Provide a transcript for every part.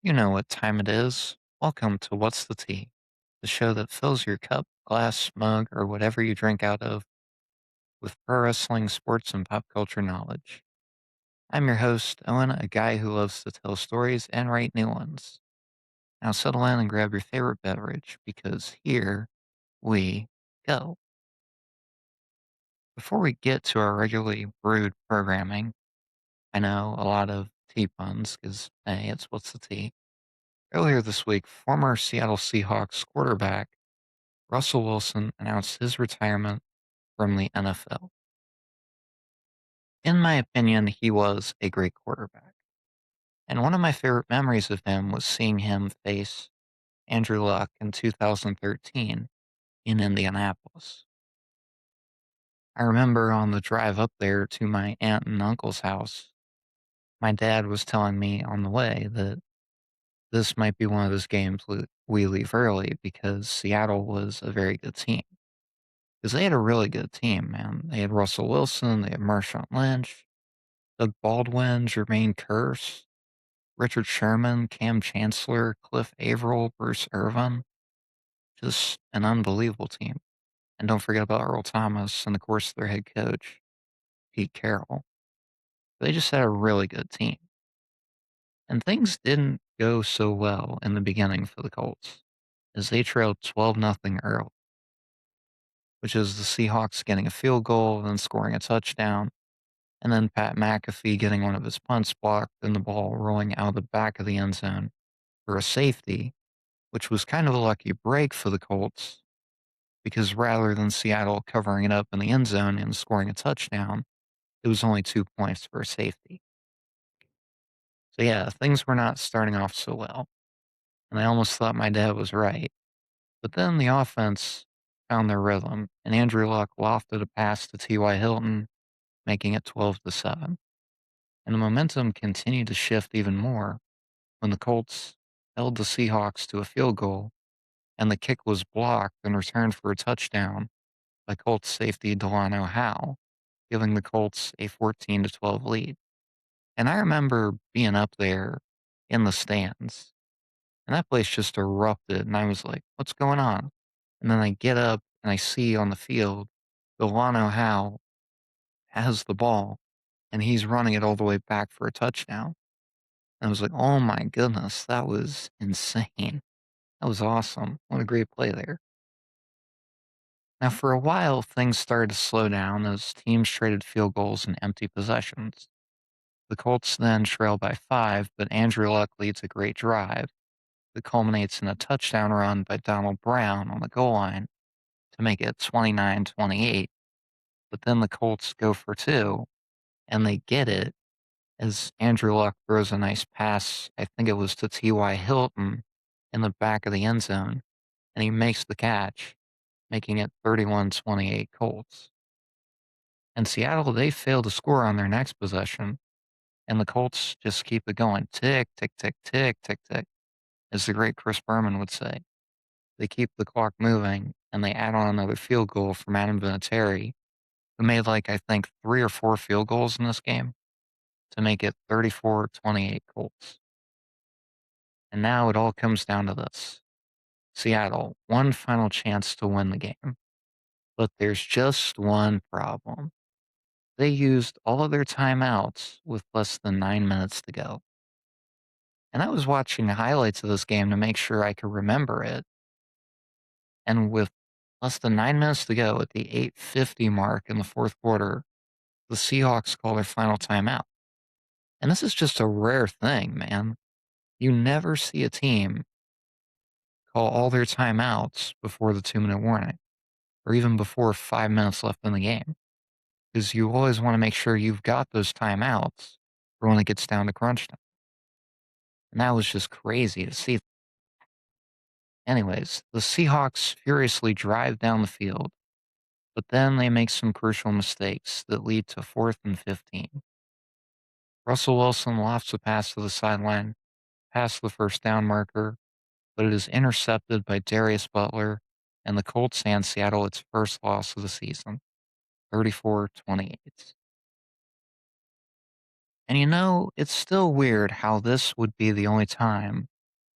You know what time it is. Welcome to What's the Tea, the show that fills your cup, glass, mug, or whatever you drink out of with pro wrestling, sports, and pop culture knowledge. I'm your host, Owen, a guy who loves to tell stories and write new ones. Now settle in and grab your favorite beverage because here we go. Before we get to our regularly brewed programming, I know a lot of tea puns because, hey, it's What's the Tea. Earlier this week, former Seattle Seahawks quarterback Russell Wilson announced his retirement from the NFL. In my opinion, he was a great quarterback. And one of my favorite memories of him was seeing him face Andrew Luck in 2013 in Indianapolis. I remember on the drive up there to my aunt and uncle's house, my dad was telling me on the way that this might be one of those games we leave early because Seattle was a very good team. Because they had a really good team, man. They had Russell Wilson, they had Marshawn Lynch, Doug Baldwin, Jermaine Kearse, Richard Sherman, Cam Chancellor, Cliff Averill, Bruce Irvin. Just an unbelievable team. And don't forget about Earl Thomas and, of course, their head coach, Pete Carroll. They just had a really good team. And things didn't go so well in the beginning for the Colts, as they trailed 12-0 early, which is the Seahawks getting a field goal, then scoring a touchdown, and then Pat McAfee getting one of his punts blocked and the ball rolling out of the back of the end zone for a safety, which was kind of a lucky break for the Colts because rather than Seattle covering it up in the end zone and scoring a touchdown, it was only 2 points for a safety. So yeah, things were not starting off so well. And I almost thought my dad was right. But then the offense found their rhythm, and Andrew Luck lofted a pass to T.Y. Hilton, making it 12-7. And the momentum continued to shift even more when the Colts held the Seahawks to a field goal and the kick was blocked and returned for a touchdown by Colts safety Delano Howe, giving the Colts a 14-12 lead. And I remember being up there in the stands, and that place just erupted, and I was like, "What's going on?" And then I get up and I see on the field Delano Howe has the ball, and he's running it all the way back for a touchdown. And I was like, "Oh my goodness, that was insane. That was awesome. What a great play there." Now, for a while, things started to slow down as teams traded field goals and empty possessions. The Colts then trail by 5, but Andrew Luck leads a great drive that culminates in a touchdown run by Donald Brown on the goal line to make it 29-28. But then the Colts go for two, and they get it as Andrew Luck throws a nice pass. I think it was to T.Y. Hilton in the back of the end zone, and he makes the catch, making it 31-28 Colts. And Seattle, they fail to score on their next possession, and the Colts just keep it going. Tick, tick, tick, tick, tick, tick, as the great Chris Berman would say. They keep the clock moving, and they add on another field goal from Adam Vinatieri, who made, like, I think 3 or 4 field goals in this game to make it 34-28 Colts. And now it all comes down to this. Seattle, one final chance to win the game. But there's just one problem. They used all of their timeouts with less than 9 minutes to go. And I was watching highlights of this game to make sure I could remember it. And with less than 9 minutes to go at the 8:50 mark in the fourth quarter, the Seahawks call their final timeout. And this is just a rare thing, man. You never see a team call all their timeouts before the 2-minute warning or even before 5 minutes left in the game because you always want to make sure you've got those timeouts for when it gets down to crunch time. And that was just crazy to see. Anyways, the Seahawks furiously drive down the field, but then they make some crucial mistakes that lead to 4th and 15. Russell Wilson lofts a pass to the sideline, past the first down marker, but it is intercepted by Darius Butler, and the Colts hand Seattle its first loss of the season, 34-28. And it's still weird how this would be the only time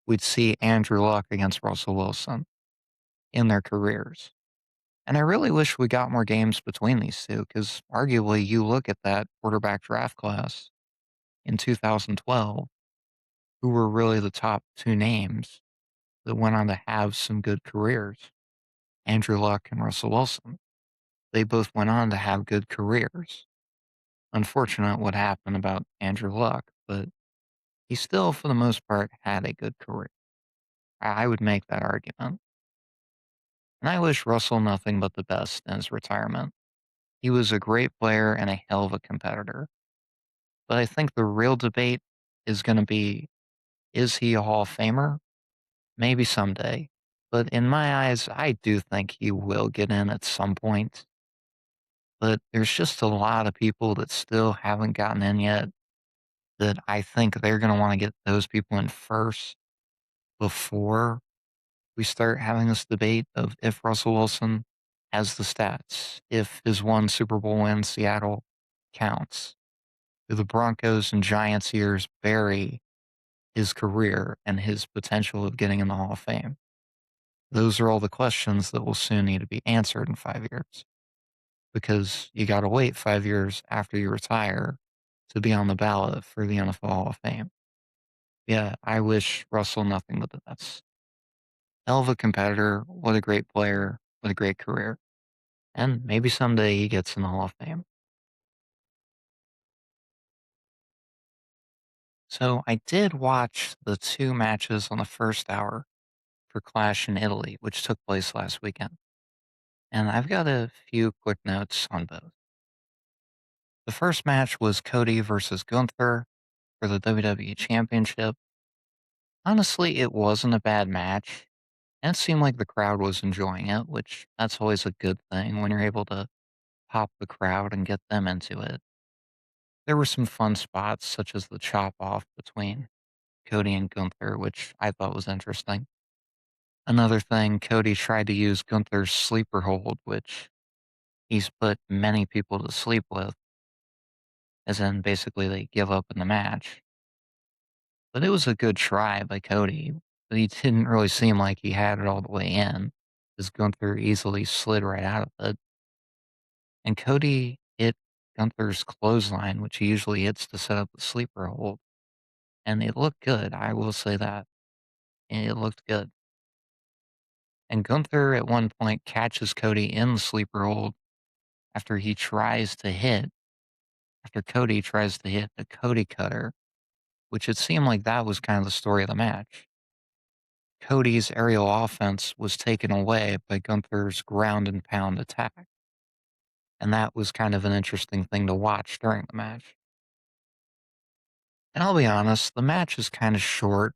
we'd see Andrew Luck against Russell Wilson in their careers. And I really wish we got more games between these two because arguably you look at that quarterback draft class in 2012, who were really the top two names that went on to have some good careers, Andrew Luck and Russell Wilson. They both went on to have good careers. Unfortunate what happened about Andrew Luck, but he still, for the most part, had a good career. I would make that argument. And I wish Russell nothing but the best in his retirement. He was a great player and a hell of a competitor. But I think the real debate is going to be, is he a Hall of Famer? Maybe someday. But in my eyes, I do think he will get in at some point. But there's just a lot of people that still haven't gotten in yet that I think they're going to want to get those people in first before we start having this debate of if Russell Wilson has the stats, if his one Super Bowl win in Seattle counts. Do the Broncos and Giants years bury his career and his potential of getting in the Hall of Fame? Those are all the questions that will soon need to be answered in 5 years because you got to wait 5 years after you retire to be on the ballot for the NFL Hall of Fame. Yeah, I wish Russell nothing but the best. Hell of a competitor. What a great player. What a great career. And maybe someday he gets in the Hall of Fame. So I did watch the two matches on the first hour for Clash in Italy, which took place last weekend. And I've got a few quick notes on both. The first match was Cody versus Gunther for the WWE Championship. Honestly, it wasn't a bad match. And it seemed like the crowd was enjoying it, which that's always a good thing when you're able to pop the crowd and get them into it. There were some fun spots, such as the chop off between Cody and Gunther, which I thought was interesting. Another thing, Cody tried to use Gunther's sleeper hold, which he's put many people to sleep with, as in basically they give up in the match. But it was a good try by Cody, but he didn't really seem like he had it all the way in, as Gunther easily slid right out of it. And Cody hit Gunther's clothesline, which he usually hits to set up the sleeper hold. And it looked good, I will say that. It looked good. And Gunther at one point catches Cody in the sleeper hold after he tries to hit, after Cody tries to hit the Cody cutter, which it seemed like that was kind of the story of the match. Cody's aerial offense was taken away by Gunther's ground and pound attack. And that was kind of an interesting thing to watch during the match. And I'll be honest, the match is kind of short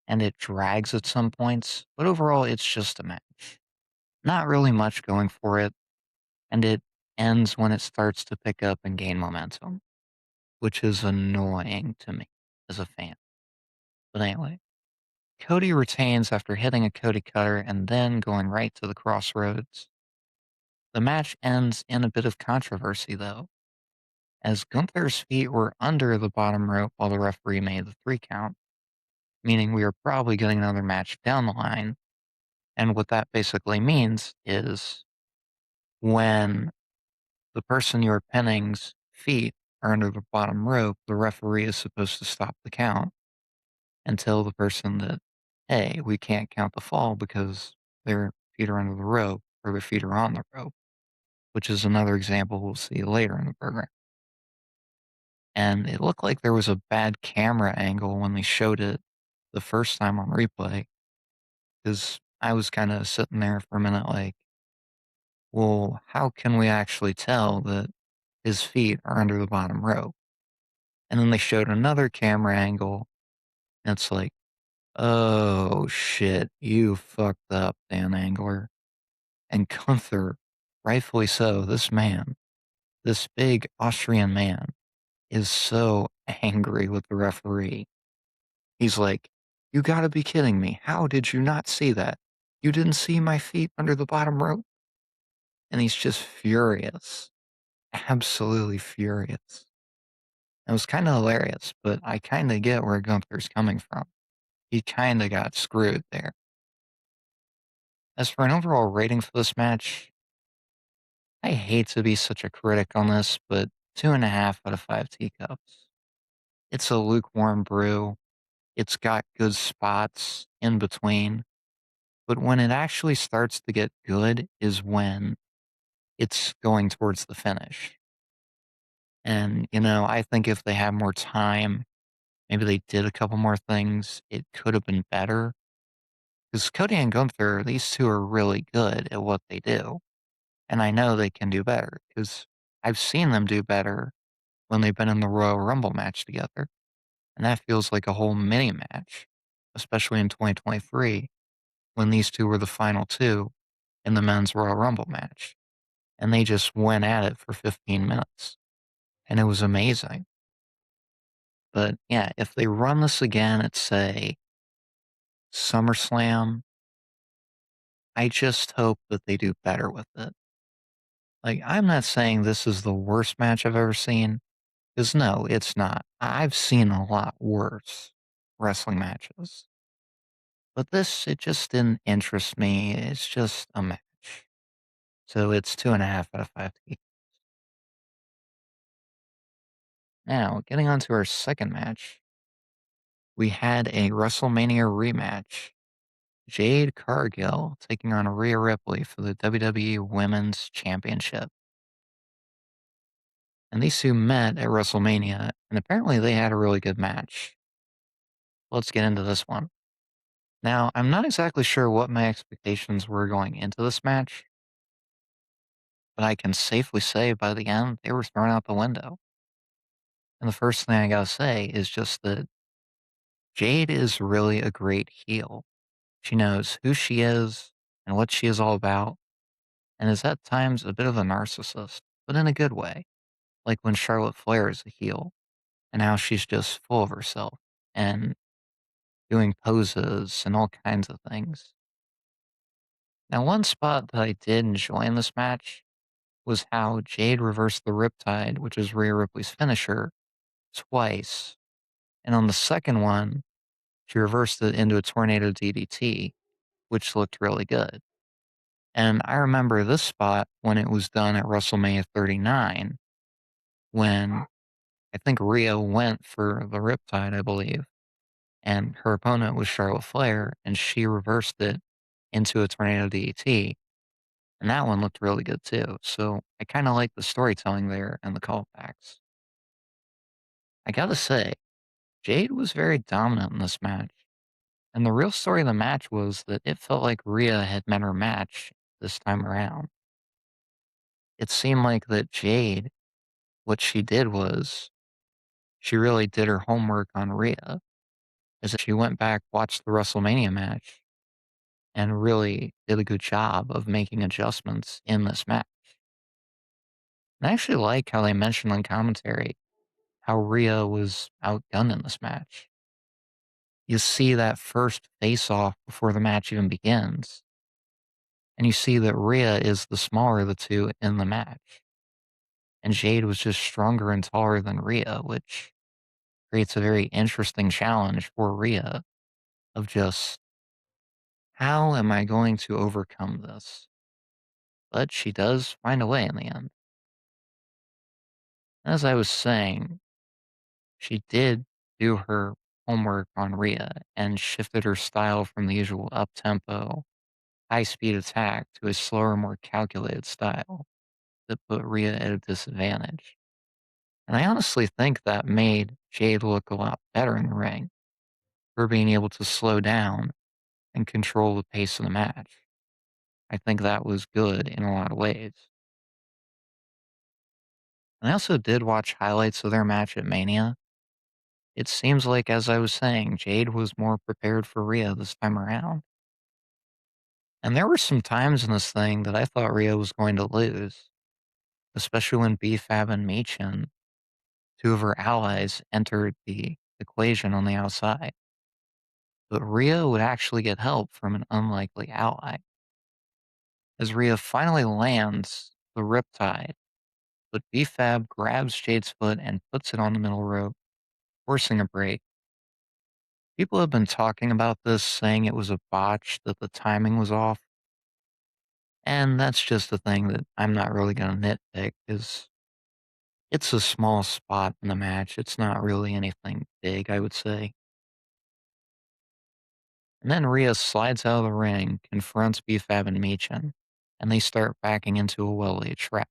and it drags at some points, but overall it's just a match. Not really much going for it, and it ends when it starts to pick up and gain momentum, which is annoying to me as a fan. But anyway, Cody retains after hitting a Cody cutter and then going right to the crossroads. The match ends in a bit of controversy, though, as Gunther's feet were under the bottom rope while the referee made the 3 count, meaning we are probably getting another match down the line. And what that basically means is when the person you're pinning's feet are under the bottom rope, the referee is supposed to stop the count and tell the person that, hey, we can't count the fall because their feet are under the rope or their feet are on the rope, which is another example we'll see later in the program. And it looked like there was a bad camera angle when they showed it the first time on replay because I was kind of sitting there for a minute like, well, how can we actually tell that his feet are under the bottom rope? And then they showed another camera angle, and it's like, oh shit, you fucked up, Dan Angler. And Gunther, rightfully so, this man, this big Austrian man, is so angry with the referee. He's like, you gotta be kidding me. How did you not see that? You didn't see my feet under the bottom rope? And he's just furious. Absolutely furious. It was kinda hilarious, but I kinda get where Gunther's coming from. He kinda got screwed there. As for an overall rating for this match, I hate to be such a critic on this, but 2.5 out of 5 teacups. It's a lukewarm brew. It's got good spots in between, but when it actually starts to get good is when it's going towards the finish. And, I think if they had more time, maybe they did a couple more things, it could have been better. Because Cody and Gunther, these two are really good at what they do. And I know they can do better because I've seen them do better when they've been in the Royal Rumble match together. And that feels like a whole mini match, especially in 2023 when these two were the final two in the men's Royal Rumble match. And they just went at it for 15 minutes. And it was amazing. But yeah, if they run this again at, say, SummerSlam, I just hope that they do better with it. Like, I'm not saying this is the worst match I've ever seen, because no, it's not. I've seen a lot worse wrestling matches. But this, it just didn't interest me. It's just a match. So it's 2.5 out of 5 to. Now, getting on to our second match, we had a WrestleMania rematch. Jade Cargill taking on Rhea Ripley for the WWE Women's Championship. And these two met at WrestleMania, and apparently they had a really good match. Let's get into this one. Now, I'm not exactly sure what my expectations were going into this match, but I can safely say by the end, they were thrown out the window. And the first thing I gotta say is just that Jade is really a great heel. She knows who she is and what she is all about, and is at times a bit of a narcissist, but in a good way, like when Charlotte Flair is a heel, and how she's just full of herself and doing poses and all kinds of things. Now, one spot that I did enjoy in this match was how Jade reversed the Riptide, which is Rhea Ripley's finisher, twice. And on the second one, she reversed it into a tornado DDT, which looked really good. And I remember this spot when it was done at WrestleMania 39, when I think Rhea went for the Riptide, I believe, and her opponent was Charlotte Flair, and she reversed it into a tornado DDT. And that one looked really good too. So I kind of like the storytelling there and the callbacks. I gotta say, Jade was very dominant in this match. And the real story of the match was that it felt like Rhea had met her match this time around. It seemed like that Jade, what she did was she really did her homework on Rhea. As she went back, watched the WrestleMania match, and really did a good job of making adjustments in this match. And I actually like how they mentioned on commentary how Rhea was outgunned in this match. You see that first face off before the match even begins, and you see that Rhea is the smaller of the two in the match. And Jade was just stronger and taller than Rhea, which creates a very interesting challenge for Rhea of just how am I going to overcome this? But she does find a way in the end. As I was saying, she did do her homework on Rhea and shifted her style from the usual up tempo, high speed attack to a slower, more calculated style that put Rhea at a disadvantage. And I honestly think that made Jade look a lot better in the ring for being able to slow down and control the pace of the match. I think that was good in a lot of ways. And I also did watch highlights of their match at Mania. It seems like, as I was saying, Jade was more prepared for Rhea this time around. And there were some times in this thing that I thought Rhea was going to lose, especially when B-Fab and Michin, two of her allies, entered the equation on the outside. But Rhea would actually get help from an unlikely ally. As Rhea finally lands the Riptide, but B-Fab grabs Jade's foot and puts it on the middle rope, forcing a break. People have been talking about this, saying it was a botch, that the timing was off, and that's just a thing that I'm not really going to nitpick, because it's a small spot in the match. It's not really anything big, I would say. And then Rhea slides out of the ring, confronts B-Fab and Michin, and they start backing into a well-laid trap.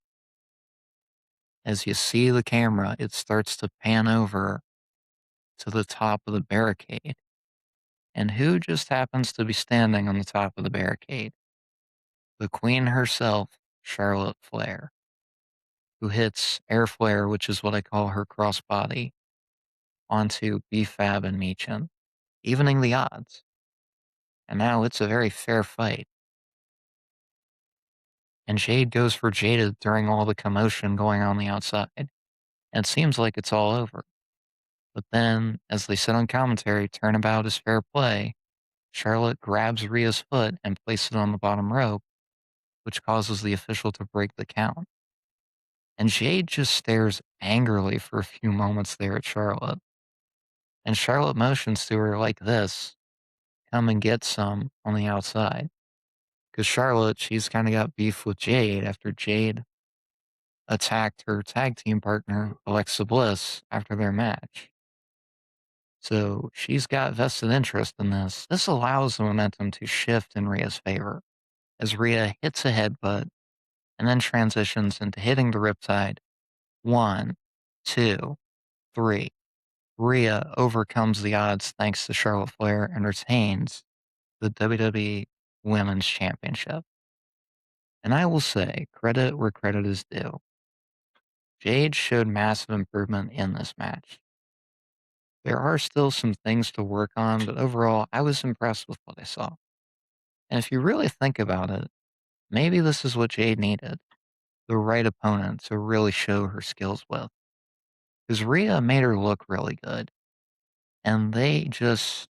As you see the camera, it starts to pan over to the top of the barricade. And who just happens to be standing on the top of the barricade? The queen herself, Charlotte Flair, who hits Air Flair, which is what I call her crossbody, onto B-Fab and Michin, evening the odds. And now it's a very fair fight. And Jade goes for Jada during all the commotion going on the outside. And it seems like it's all over. But then, as they sit on commentary, turnabout is fair play. Charlotte grabs Rhea's foot and places it on the bottom rope, which causes the official to break the count. And Jade just stares angrily for a few moments there at Charlotte. And Charlotte motions to her like this, come and get some on the outside. Because Charlotte, she's kind of got beef with Jade after Jade attacked her tag team partner, Alexa Bliss, after their match. So she's got vested interest in this. This allows the momentum to shift in Rhea's favor as Rhea hits a headbutt and then transitions into hitting the riptide. 1, 2, 3. Rhea overcomes the odds thanks to Charlotte Flair and retains the WWE Women's Championship. And I will say, credit where credit is due. Jade showed massive improvement in this match. There are still some things to work on, but overall, I was impressed with what I saw. And if you really think about it, maybe this is what Jade needed, the right opponent to really show her skills with. Because Rhea made her look really good. And they just,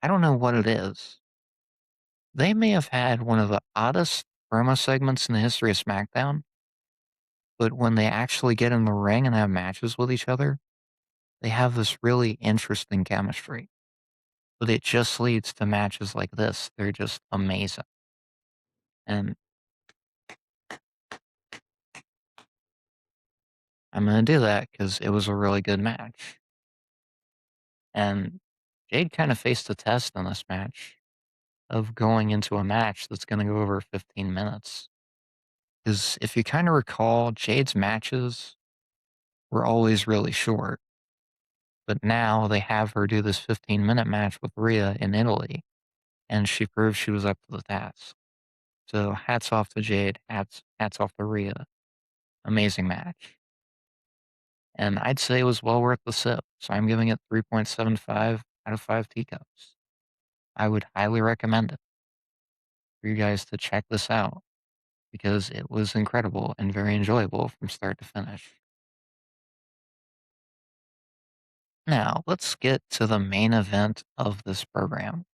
I don't know what it is. They may have had one of the oddest promo segments in the history of SmackDown, but when they actually get in the ring and have matches with each other, they have this really interesting chemistry. But it just leads to matches like this. They're just amazing. And I'm going to do that because it was a really good match. And Jade kind of faced a test in this match of going into a match that's going to go over 15 minutes. Because if you kind of recall, Jade's matches were always really short. But now they have her do this 15-minute match with Rhea in Italy, and she proved she was up to the task. So hats off to Jade, hats off to Rhea. Amazing match. And I'd say it was well worth the sip. So I'm giving it 3.75 out of 5 teacups. I would highly recommend it for you guys to check this out because it was incredible and very enjoyable from start to finish. Now, let's get to the main event of this program,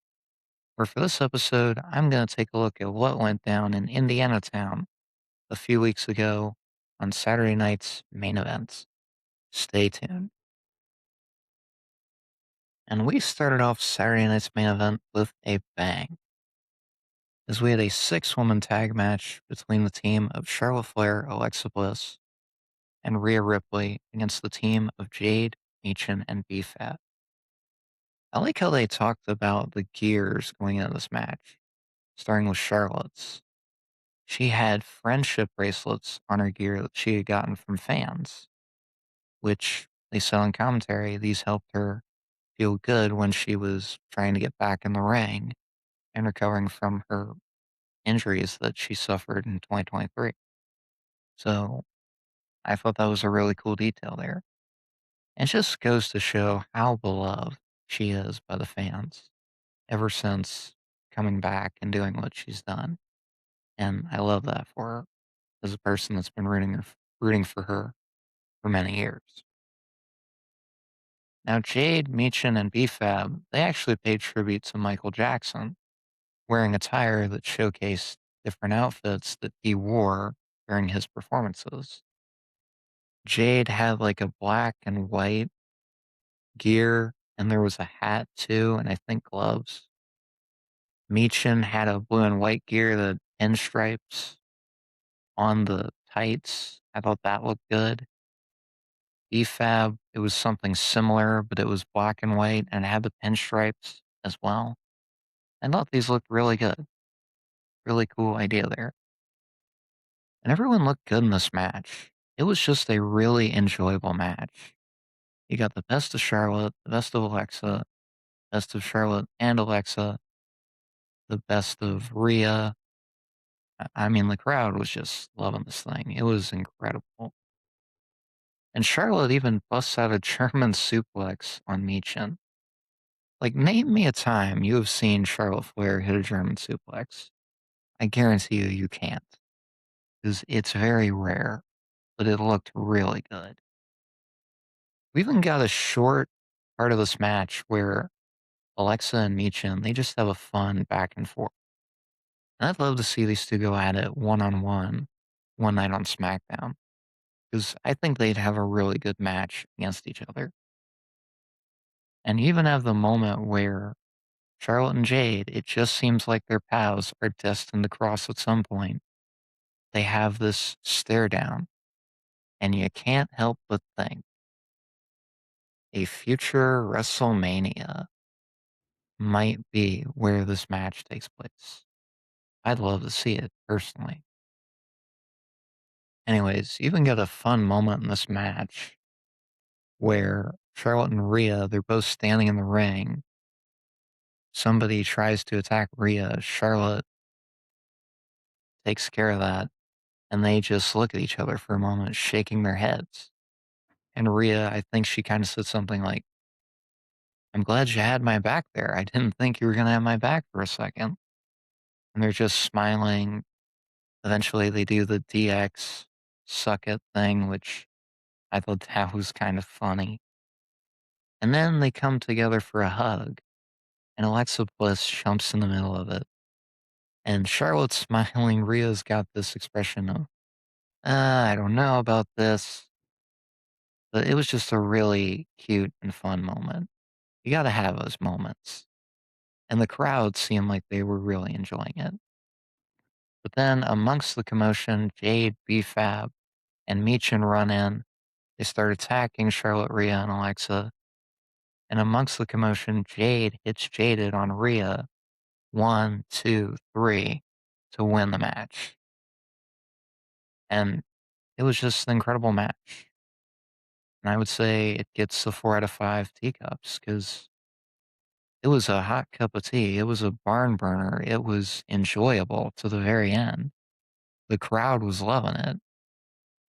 where for this episode, I'm going to take a look at what went down in Indiana Town a few weeks ago on Saturday night's main events. Stay tuned. And we started off Saturday night's main event with a bang, as we had a 6-woman tag match between the team of Charlotte Flair, Alexa Bliss, and Rhea Ripley against the team of Jade, Michin, and B-Fab. I like how they talked about the gears going into this match, starting with Charlotte's. She had friendship bracelets on her gear that she had gotten from fans, which they said on commentary, these helped her feel good when she was trying to get back in the ring and recovering from her injuries that she suffered in 2023. So I thought that was a really cool detail there. It just goes to show how beloved she is by the fans ever since coming back and doing what she's done. And I love that for her as a person that's been rooting for her for many years. Now, Jade, Michin, and B-Fab, they actually paid tribute to Michael Jackson, wearing attire that showcased different outfits that he wore during his performances. Jade had like a black and white gear, and there was a hat too, and I think gloves. Michin had a blue and white gear, the pinstripes on the tights. I thought that looked good. EFAB, it was something similar, but it was black and white and it had the pinstripes as well. I thought these looked really good. Really cool idea there. And everyone looked good in this match. It was just a really enjoyable match. You got the best of Charlotte, the best of Alexa, best of Charlotte and Alexa, the best of Rhea. I mean, the crowd was just loving this thing. It was incredible. And Charlotte even busts out a German suplex on Michin. Like, name me a time you have seen Charlotte Flair hit a German suplex. I guarantee you can't. Because it's very rare, but it looked really good. We even got a short part of this match where Alexa and Michin, they just have a fun back and forth. And I'd love to see these two go at it one-on-one one night on SmackDown. Because I think they'd have a really good match against each other. And you even have the moment where Charlotte and Jade, it just seems like their paths are destined to cross at some point. They have this stare down, and you can't help but think a future WrestleMania might be where this match takes place. I'd love to see it personally. Anyways, you even get a fun moment in this match where Charlotte and Rhea, they're both standing in the ring. Somebody tries to attack Rhea. Charlotte takes care of that, and they just look at each other for a moment, shaking their heads. And Rhea, I think she kind of said something like, I'm glad you had my back there. I didn't think you were going to have my back for a second. And they're just smiling. Eventually, they do the DX suck it thing, which I thought that was kind of funny. And then they come together for a hug, and Alexa Bliss jumps in the middle of it. And Charlotte's smiling. Rhea's got this expression of, I don't know about this. But it was just a really cute and fun moment. You got to have those moments. And the crowd seemed like they were really enjoying it. But then, amongst the commotion, Jade, B-Fab, and Michin run in. They start attacking Charlotte, Rhea, and Alexa. And amongst the commotion, Jade hits Jaded on Rhea 1, 2, 3 to win the match. And it was just an incredible match. And I would say it gets a 4 out of 5 teacups because it was a hot cup of tea. It was a barn burner. It was enjoyable to the very end. The crowd was loving it.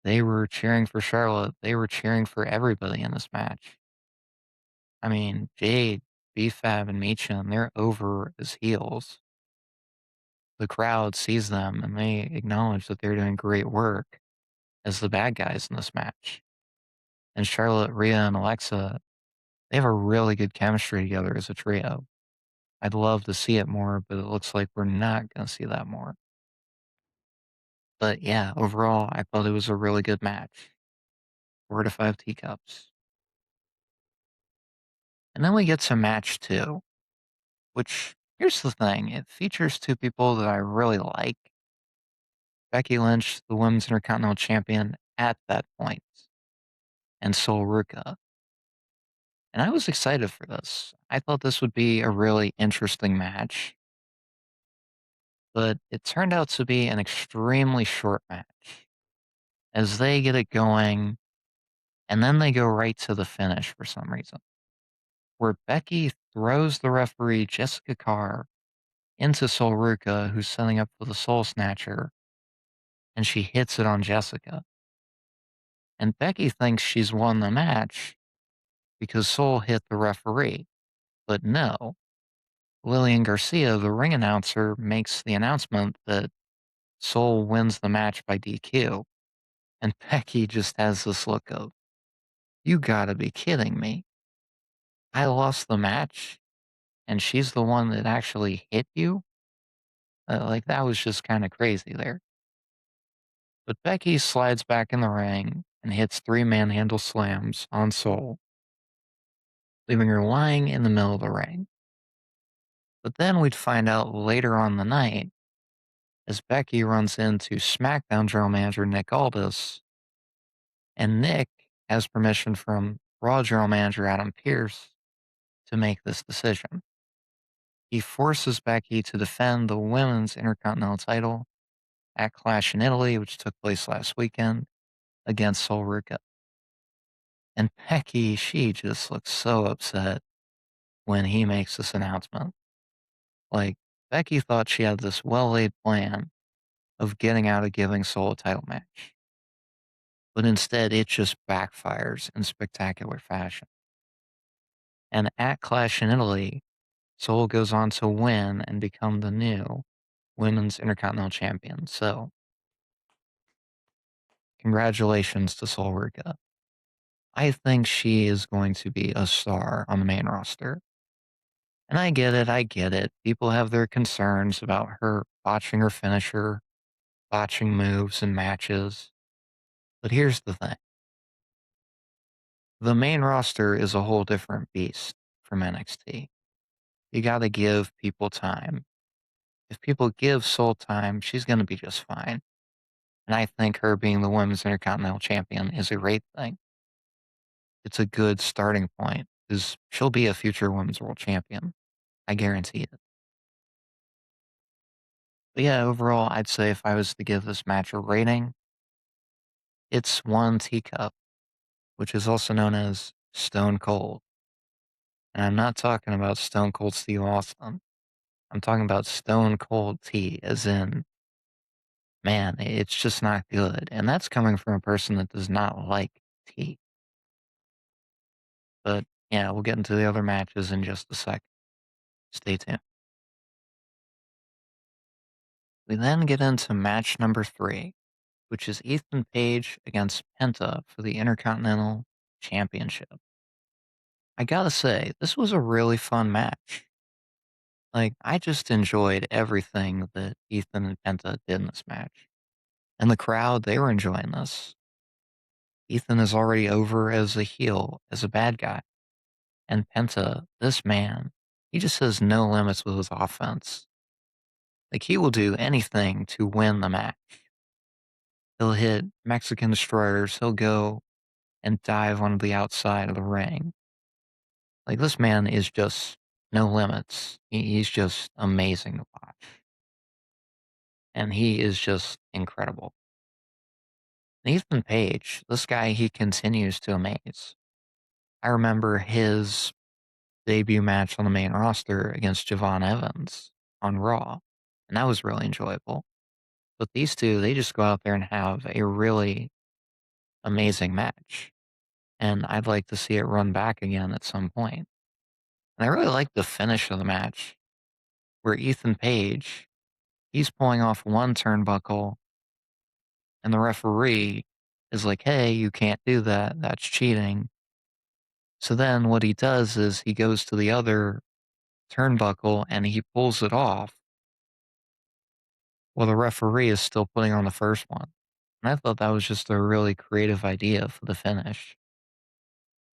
They were cheering for Charlotte. They were cheering for everybody in this match. I mean, Jade, B-Fab, and Michin, they're over as heels. The crowd sees them and they acknowledge that they're doing great work as the bad guys in this match. And Charlotte, Rhea, and Alexa, they have a really good chemistry together as a trio. I'd love to see it more, but it looks like we're not going to see that more. But yeah, overall, I thought it was a really good match. 4 to 5 teacups. And then we get to match 2, which, here's the thing, it features 2 people that I really like. Becky Lynch, the Women's Intercontinental Champion at that point, and Sol Ruca. And I was excited for this. I thought this would be a really interesting match. But it turned out to be an extremely short match. As they get it going, and then they go right to the finish for some reason, where Becky throws the referee Jessica Carr into Sol Ruca, who's setting up for the Soul Snatcher, and she hits it on Jessica. And Becky thinks she's won the match because Sol hit the referee. But no, Lillian Garcia, the ring announcer, makes the announcement that Sol wins the match by DQ. And Becky just has this look of, you gotta be kidding me. I lost the match, and she's the one that actually hit you? Like, that was just kind of crazy there. But Becky slides back in the ring, and hits 3 manhandle slams on Sol, leaving her lying in the middle of the ring. But then we'd find out later on the night as Becky runs into SmackDown General Manager Nick Aldis, and Nick has permission from Raw General Manager Adam Pearce to make this decision. He forces Becky to defend the Women's Intercontinental title at Clash in Italy, which took place last weekend, against Sol Ruca. And Becky, she just looks so upset when he makes this announcement. Like, Becky thought she had this well-laid plan of getting out of giving Sol a title match. But instead, it just backfires in spectacular fashion. And at Clash in Italy, Sol goes on to win and become the new Women's Intercontinental Champion. So, congratulations to Sol Ruca. I think she is going to be a star on the main roster. And I get it, I get it. People have their concerns about her botching her finisher, botching moves and matches. But here's the thing. The main roster is a whole different beast from NXT. You gotta give people time. If people give Sol time, she's gonna be just fine. And I think her being the Women's Intercontinental Champion is a great thing. It's a good starting point, because she'll be a future Women's World Champion. I guarantee it. But yeah, overall, I'd say if I was to give this match a rating, it's 1 teacup, which is also known as Stone Cold. And I'm not talking about Stone Cold Steve Austin. I'm talking about Stone Cold tea, as in, man, it's just not good. And that's coming from a person that does not like tea. But yeah, we'll get into the other matches in just a sec. Stay tuned. We then get into match number 3, which is Ethan Page against Penta for the Intercontinental Championship. I gotta say, this was a really fun match. Like, I just enjoyed everything that Ethan and Penta did in this match. And the crowd, they were enjoying this. Ethan is already over as a heel, as a bad guy. And Penta, this man, he just has no limits with his offense. Like, he will do anything to win the match. He'll hit Mexican destroyers, he'll go and dive on the outside of the ring. Like, this man is just no limits. He's just amazing to watch. And he is just incredible. Nathan Page, this guy, he continues to amaze. I remember his debut match on the main roster against Javon Evans on Raw, and that was really enjoyable. But these two, they just go out there and have a really amazing match. And I'd like to see it run back again at some point. And I really like the finish of the match where Ethan Page, he's pulling off one turnbuckle and the referee is like, hey, you can't do that. That's cheating. So then what he does is he goes to the other turnbuckle and he pulls it off while the referee is still putting on the first one. And I thought that was just a really creative idea for the finish.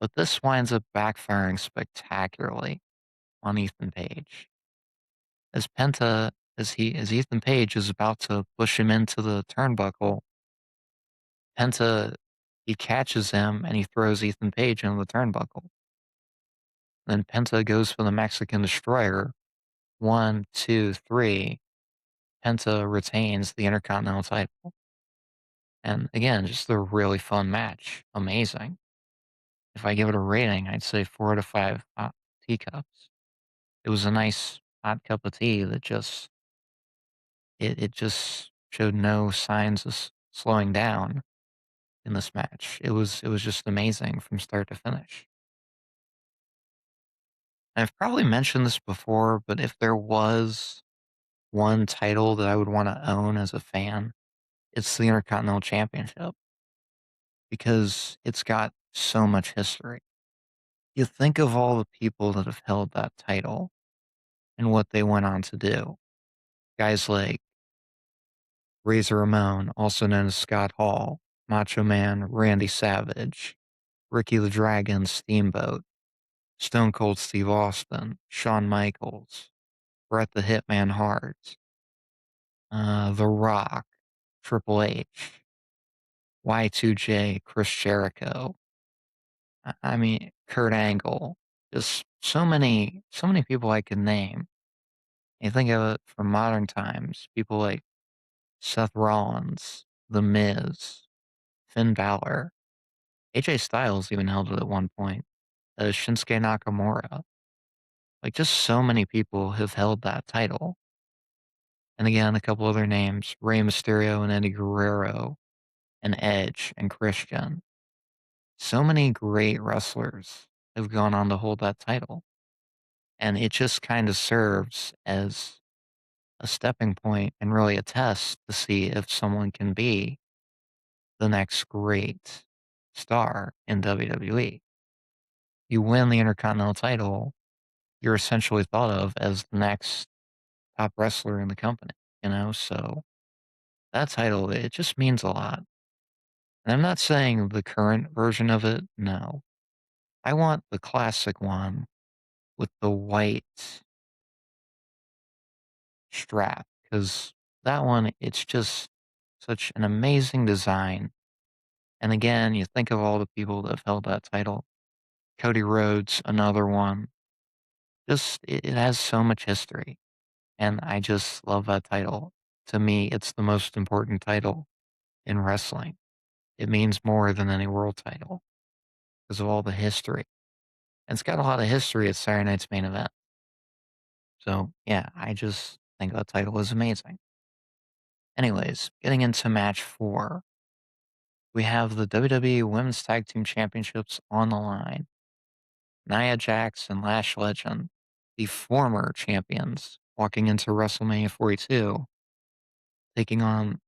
But this winds up backfiring spectacularly on Ethan Page. As Penta, as Ethan Page is about to push him into the turnbuckle, Penta, he catches him and he throws Ethan Page into the turnbuckle. Then Penta goes for the Mexican Destroyer. 1, 2, 3. Penta retains the Intercontinental title. And again, just a really fun match. Amazing. If I give it a rating, I'd say 4 out of 5 hot teacups. It was a nice hot cup of tea that it just showed no signs of slowing down in this match. It was just amazing from start to finish. I've probably mentioned this before, but if there was one title that I would want to own as a fan, it's the Intercontinental Championship because it's got so much history. You think of all the people that have held that title and what they went on to do. Guys like Razor Ramon, also known as Scott Hall, Macho Man Randy Savage, Ricky the Dragon Steamboat, Stone Cold Steve Austin, Shawn Michaels, Bret the Hitman Hart, The Rock, Triple H, Y2J, Chris Jericho. I mean, Kurt Angle. Just so many people I could name. You think of it from modern times, people like Seth Rollins, The Miz, Finn Balor, AJ Styles even held it at one point, Shinsuke Nakamura. Like, just so many people have held that title. And again, a couple other names, Rey Mysterio and Eddie Guerrero, and Edge and Christian. So many great wrestlers have gone on to hold that title. And it just kind of serves as a stepping point and really a test to see if someone can be the next great star in WWE. You win the Intercontinental title, you're essentially thought of as the next top wrestler in the company, you know? So that title, it just means a lot. And I'm not saying the current version of it, no. I want the classic one with the white strap because that one, it's just such an amazing design. And again, you think of all the people that have held that title. Cody Rhodes, another one. Just, it has so much history. And I just love that title. To me, it's the most important title in wrestling. It means more than any world title because of all the history. And it's got a lot of history at Saturday Night's Main Event. So, yeah, I just think that title is amazing. Anyways, getting into match 4, we have the WWE Women's Tag Team Championships on the line. Nia Jax and Lash Legend, the former champions, walking into WrestleMania 42, taking on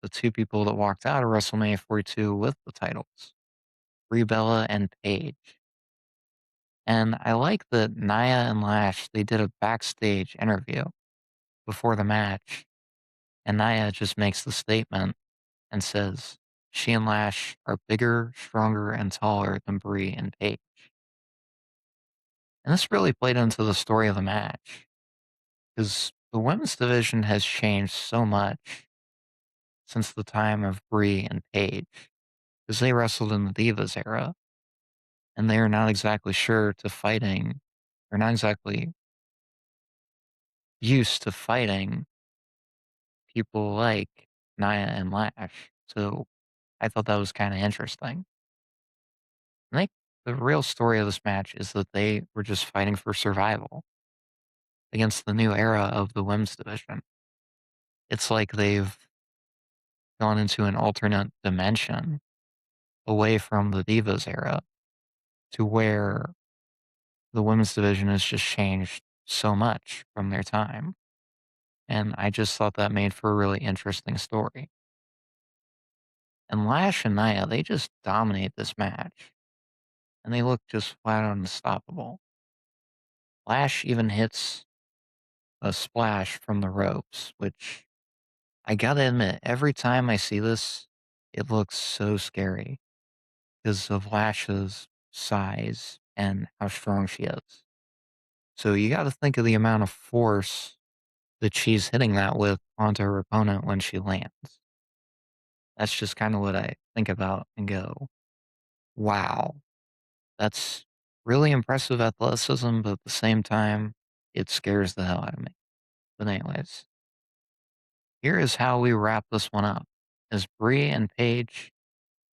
the two people that walked out of WrestleMania 42 with the titles, Brie Bella and Paige. And I like that Nia and Lash, they did a backstage interview before the match, and Nia just makes the statement and says, she and Lash are bigger, stronger, and taller than Brie and Paige. And this really played into the story of the match, because the women's division has changed so much since the time of Brie and Paige, because they wrestled in the Divas era, and they are not exactly sure to fighting, or not exactly used to fighting people like Nia and Lash. So I thought that was kind of interesting. I think the real story of this match is that they were just fighting for survival against the new era of the women's division. It's like they've gone into an alternate dimension away from the Divas era to where the women's division has just changed so much from their time. And I just thought that made for a really interesting story. And Lash and Nia, they just dominate this match. And they look just flat out unstoppable. Lash even hits a splash from the ropes, which I gotta admit, every time I see this, it looks so scary because of Lash's size and how strong she is. So you gotta think of the amount of force that she's hitting that with onto her opponent when she lands. That's just kind of what I think about and go, wow, that's really impressive athleticism, but at the same time, it scares the hell out of me. But anyways, here is how we wrap this one up. As Brie and Paige,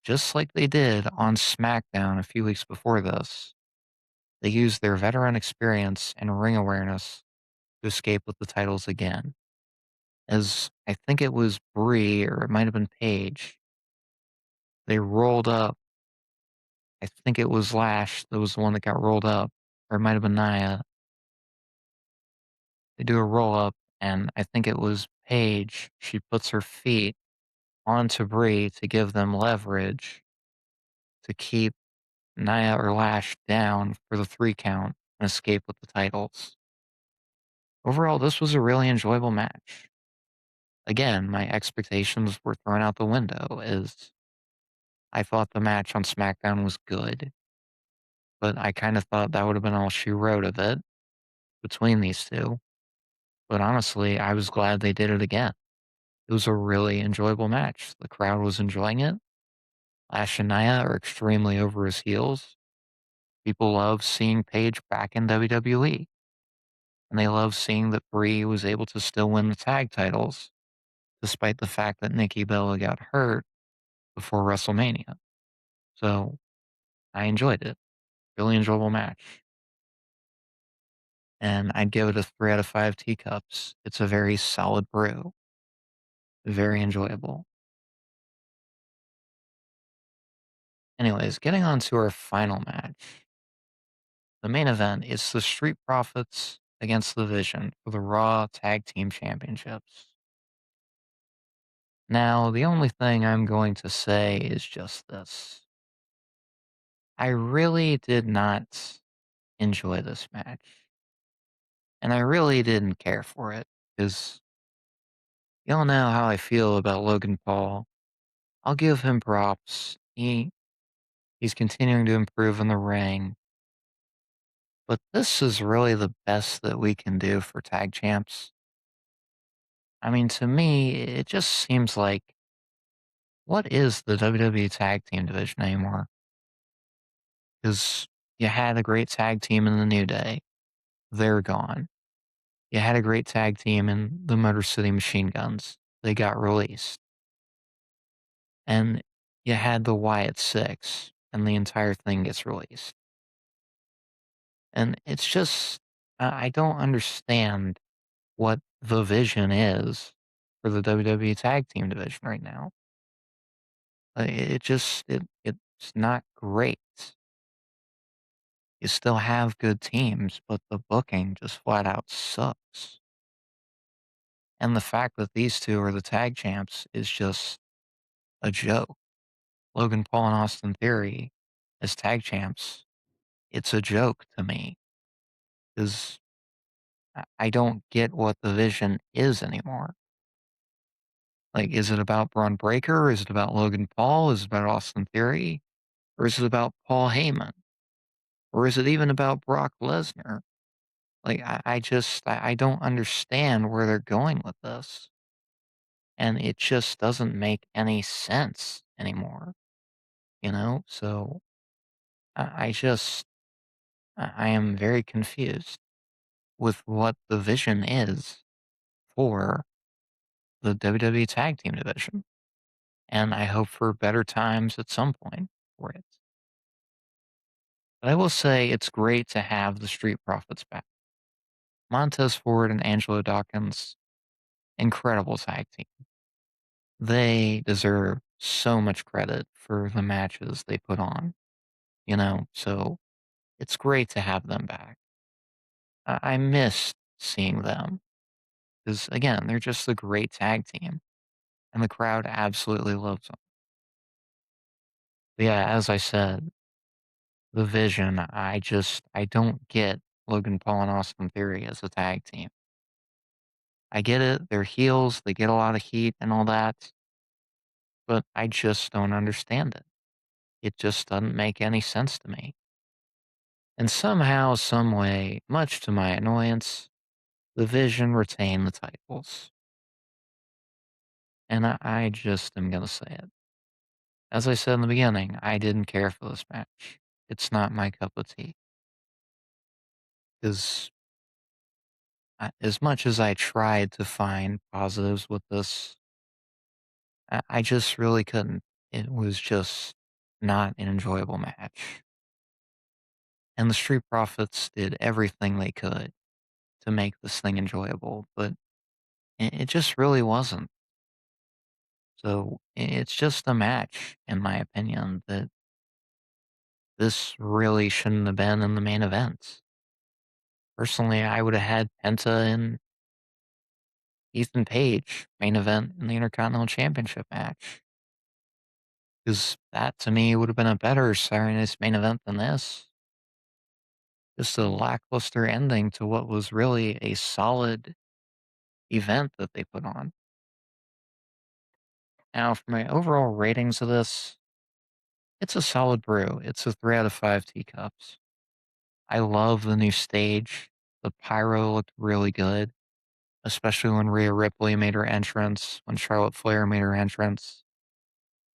just like they did on SmackDown a few weeks before this, they used their veteran experience and ring awareness to escape with the titles again. As I think it was Brie or it might have been Paige, they rolled up. I think it was Lash that was the one that got rolled up, or it might have been Nia. They do a roll up, and I think it was Paige. She puts her feet onto Brie to give them leverage to keep Nia or Lash down for the 3 count and escape with the titles. Overall, this was a really enjoyable match. Again, my expectations were thrown out the window as I thought the match on SmackDown was good, but I kind of thought that would have been all she wrote of it between these two. But honestly, I was glad they did it again. It was a really enjoyable match. The crowd was enjoying it. Ash and Nia are extremely over his heels. People love seeing Paige back in WWE, and they love seeing that Brie was able to still win the tag titles despite the fact that Nikki Bella got hurt before WrestleMania. So I enjoyed it. Really enjoyable match. And I'd give it a 3 out of 5 teacups. It's a very solid brew. Very enjoyable. Anyways, getting on to our final match. The main event is the Street Profits against the Vision for the Raw Tag Team Championships. Now, the only thing I'm going to say is just this. I really did not enjoy this match, and I really didn't care for it because y'all know how I feel about Logan Paul. I'll give him props. He's continuing to improve in the ring, but this is really the best that we can do for tag champs. I mean, to me, it just seems like what is the WWE tag team division anymore? Because you had a great tag team in the New Day. They're gone. You had a great tag team in the Motor City Machine Guns. They got released. And you had the Wyatt Six, and the entire thing gets released. And it's just, I don't understand what the vision is for the WWE tag team division right now. It's not great. You still have good teams, but the booking just flat out sucks. And the fact that these two are the tag champs is just a joke. Logan Paul and Austin Theory as tag champs, it's a joke to me because I don't get what the vision is anymore. Like, is it about Braun Breaker? Is it about Logan Paul? Is it about Austin Theory? Or is it about Paul Heyman? Or is it even about Brock Lesnar? Like, I don't understand where they're going with this. And it just doesn't make any sense anymore, you know? So I just, I am very confused with what the vision is for the WWE Tag Team division. And I hope for better times at some point for it. But I will say it's great to have the Street Profits back. Montez Ford and Angelo Dawkins, incredible tag team. They deserve so much credit for the matches they put on, you know? So it's great to have them back. I miss seeing them because, again, they're just a great tag team and the crowd absolutely loves them. But yeah, as I said, the vision, I don't get Logan Paul and Austin Theory as a tag team. I get it. They're heels. They get a lot of heat and all that, but I just don't understand it. It just doesn't make any sense to me. And somehow, some way, much to my annoyance, the Vision retain the titles. And I just am going to say it. As I said in the beginning, I didn't care for this match. It's not my cup of tea. Because as much as I tried to find positives with this, I just really couldn't. It was just not an enjoyable match. And the Street Profits did everything they could to make this thing enjoyable, but it just really wasn't. So it's just a match, in my opinion, that this really shouldn't have been in the main event. Personally, I would have had Penta and Ethan Page main event in the Intercontinental Championship match. Because that to me would have been a better Saturday Night's main event than this. Just a lackluster ending to what was really a solid event that they put on. Now, for my overall ratings of this, It's a solid brew. It's a 3 out of 5 teacups. I love the new stage. The pyro looked really good, especially when Rhea Ripley made her entrance, when Charlotte Flair made her entrance.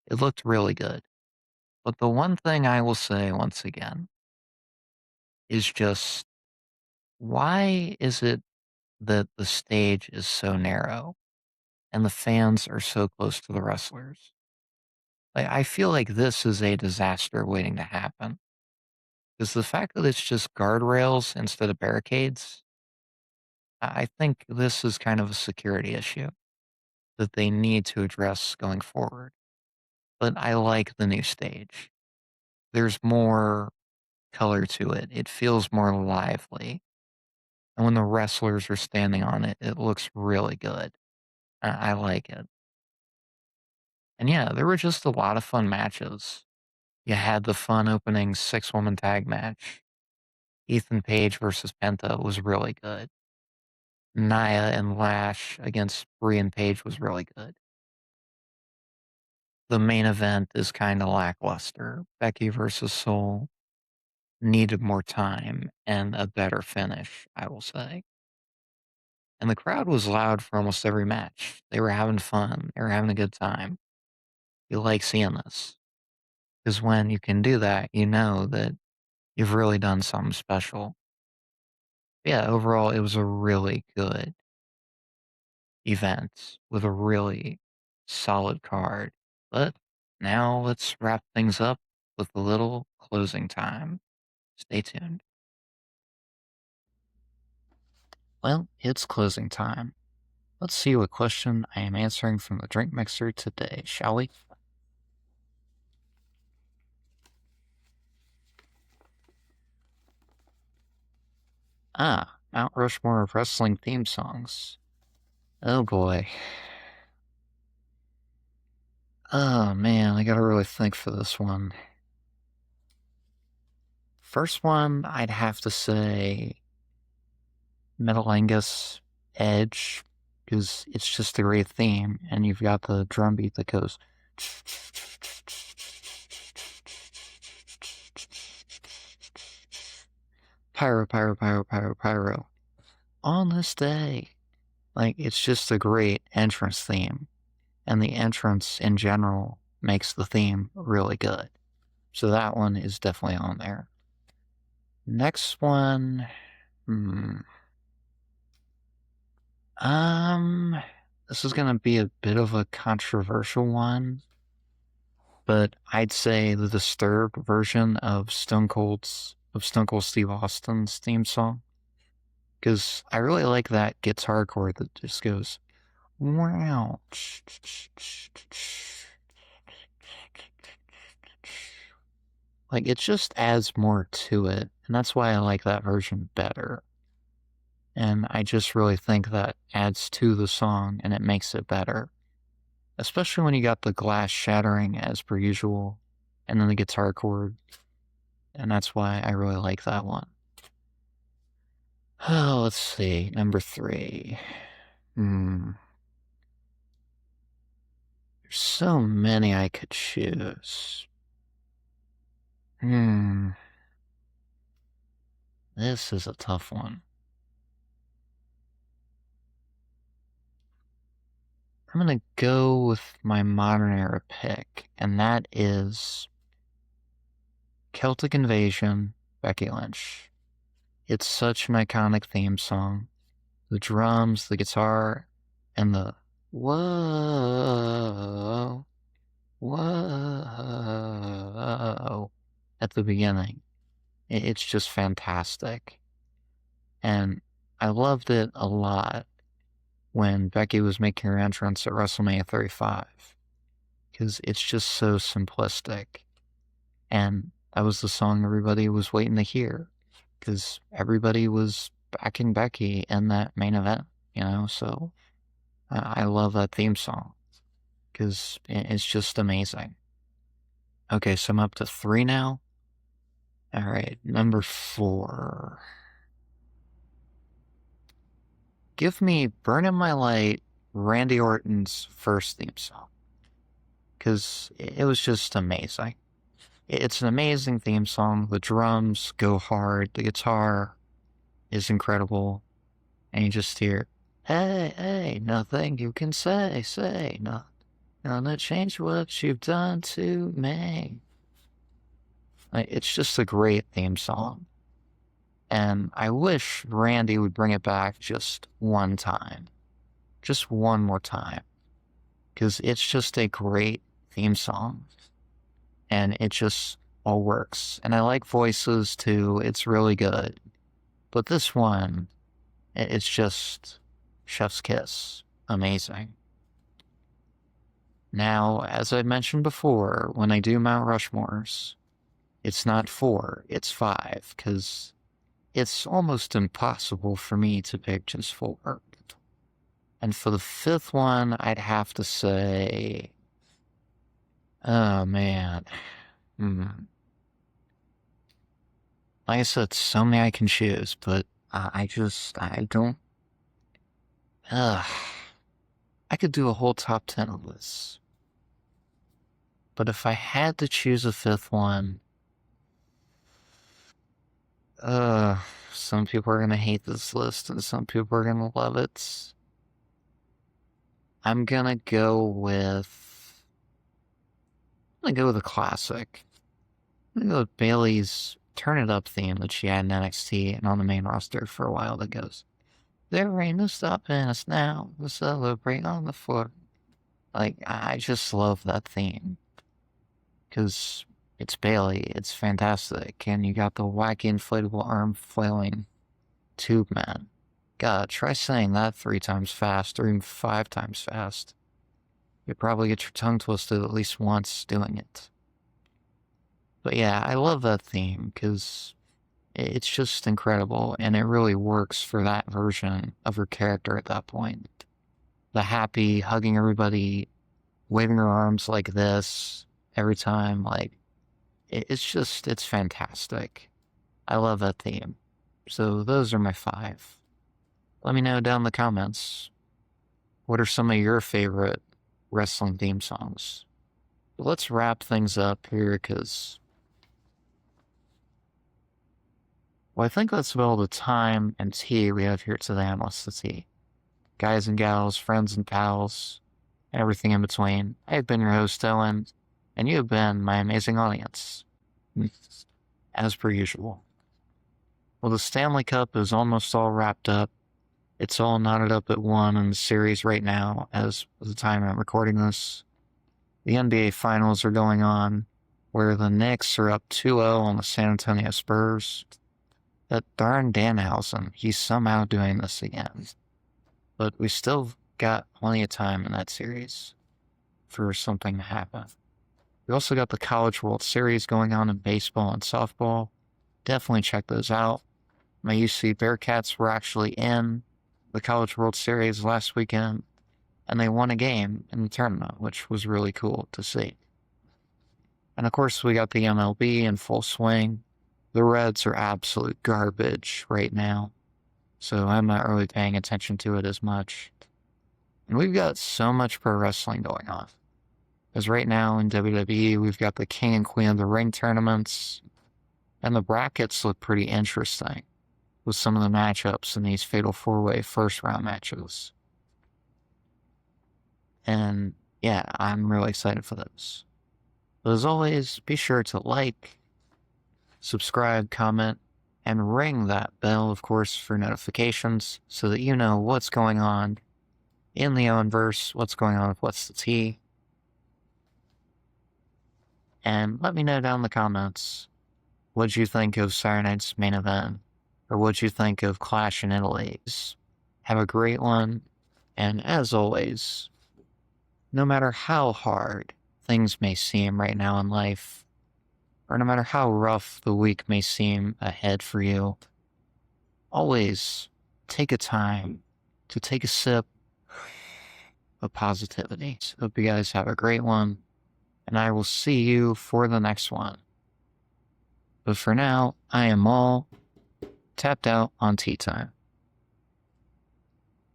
It looked really good. But the one thing I will say once again is just why is it that the stage is so narrow and the fans are so close to the wrestlers? Like, I feel like this is a disaster waiting to happen. Because the fact that it's just guardrails instead of barricades, I think this is kind of a security issue that they need to address going forward. But I like the new stage. There's more color to it. It feels more lively. And when the wrestlers are standing on it, it looks really good. I like it. And yeah, there were just a lot of fun matches. You had the fun opening 6-woman tag match. Ethan Page versus Penta was really good. Nia and Lash against Bree and Page was really good. The main event is kind of lackluster. Becky versus Soul needed more time and a better finish, I will say. And the crowd was loud for almost every match. They were having fun. They were having a good time. You like seeing this. Because when you can do that, you know that you've really done something special. Yeah, overall, it was a really good event with a really solid card. But now let's wrap things up with a little closing time. Stay tuned. Well, it's closing time. Let's see what question I am answering from the drink mixer today, shall we? Mount Rushmore of wrestling theme songs. Oh boy. Oh man, I gotta really think for this one. First one, I'd have to say Metalingus Edge, because it's just a great theme, and you've got the drum beat that goes. Pyro, pyro, pyro, pyro, pyro. On this day. Like, it's just a great entrance theme, and the entrance in general makes the theme really good. So that one is definitely on there. Next one, this is gonna be a bit of a controversial one, but I'd say the Disturbed version of Stone Cold Steve Austin's theme song, because I really like that guitar chord that just goes wow. Like, it just adds more to it, and that's why I like that version better. And I just really think that adds to the song and it makes it better. Especially when you got the glass shattering as per usual, and then the guitar chord. And that's why I really like that one. Oh, let's see. Number 3. There's so many I could choose. This is a tough one. I'm gonna go with my modern era pick, and that is Celtic Invasion, Becky Lynch. It's such an iconic theme song. The drums, the guitar, and the whoa, whoa at the beginning. It's just fantastic. And I loved it a lot when Becky was making her entrance at WrestleMania 35. Because it's just so simplistic. And that was the song everybody was waiting to hear. Because everybody was backing Becky in that main event, so I love that theme song. Because it's just amazing. Okay, so I'm up to 3 now. Alright, number 4. Give me Burning My Light, Randy Orton's first theme song. Because it was just amazing. It's an amazing theme song. The drums go hard. The guitar is incredible. And you just hear, hey, hey, nothing you can say, not gonna change what you've done to me. Like, it's just a great theme song. And I wish Randy would bring it back just one time. Just one more time. Because it's just a great theme song. And it just all works. And I like voices too. It's really good. But this one, it's just chef's kiss. Amazing. Now, as I mentioned before, when I do Mount Rushmores, it's not 4, it's 5, because it's almost impossible for me to pick just 4. And for the 5th one, I'd have to say, oh man, like I said, so many I can choose, but I don't, I could do a whole top 10 of this. But if I had to choose a 5th one, some people are gonna hate this list and some people are gonna love it. I'm gonna go with a classic. I'm gonna go with Bailey's Turn It Up theme that she had in NXT and on the main roster for a while that goes, there ain't no stopping us now, we'll celebrate on the floor. Like, I just love that theme. Because it's Bailey, it's fantastic, and you got the wacky inflatable arm flailing tube man. God, try saying that 3 times fast or even 5 times fast. You'd probably get your tongue twisted at least once doing it. But yeah, I love that theme because it's just incredible and it really works for that version of her character at that point. The happy, hugging everybody, waving her arms like this every time, like, it's fantastic. I love that theme. So those are my 5. Let me know down in the comments, what are some of your favorite wrestling theme songs? But let's wrap things up here because, well, I think that's about all the time and tea we have here today on What's the Tea. Guys and gals, friends and pals, everything in between. I have been your host, Owen, and you have been my amazing audience, as per usual. Well, the Stanley Cup is almost all wrapped up. It's all knotted up at 1 in the series right now, as of the time I'm recording this. The NBA Finals are going on, where the Knicks are up 2-0 on the San Antonio Spurs. That darn Danhausen, he's somehow doing this again. But we still got plenty of time in that series for something to happen. We also got the College World Series going on in baseball and softball. Definitely check those out. My UC Bearcats were actually in the College World Series last weekend, and they won a game in the tournament, which was really cool to see. And of course, we got the MLB in full swing. The Reds are absolute garbage right now, so I'm not really paying attention to it as much. And we've got so much pro wrestling going on. Because right now in WWE, we've got the King and Queen of the Ring tournaments, and the brackets look pretty interesting with some of the matchups in these Fatal 4-Way first-round matches. And yeah, I'm really excited for those. But as always, be sure to like, subscribe, comment, and ring that bell, of course, for notifications so that you know what's going on in the Owenverse, what's going on with What's the Tea. And let me know down in the comments, what'd you think of Saturday night's main event? Or what'd you think of Clash in Italy? Have a great one, and as always, no matter how hard things may seem right now in life, or no matter how rough the week may seem ahead for you, always take a time to take a sip of positivity. So hope you guys have a great one, and I will see you for the next one. But for now, I am all tapped out on tea time.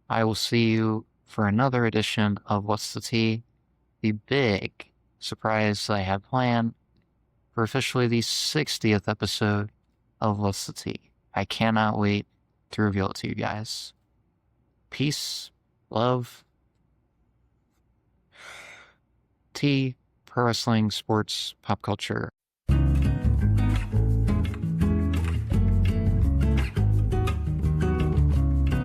I will see you for another edition of What's the Tea, the big surprise I have planned for officially the 60th episode of What's the Tea. I cannot wait to reveal it to you guys. Peace, love, tea, pro wrestling, sports, pop culture.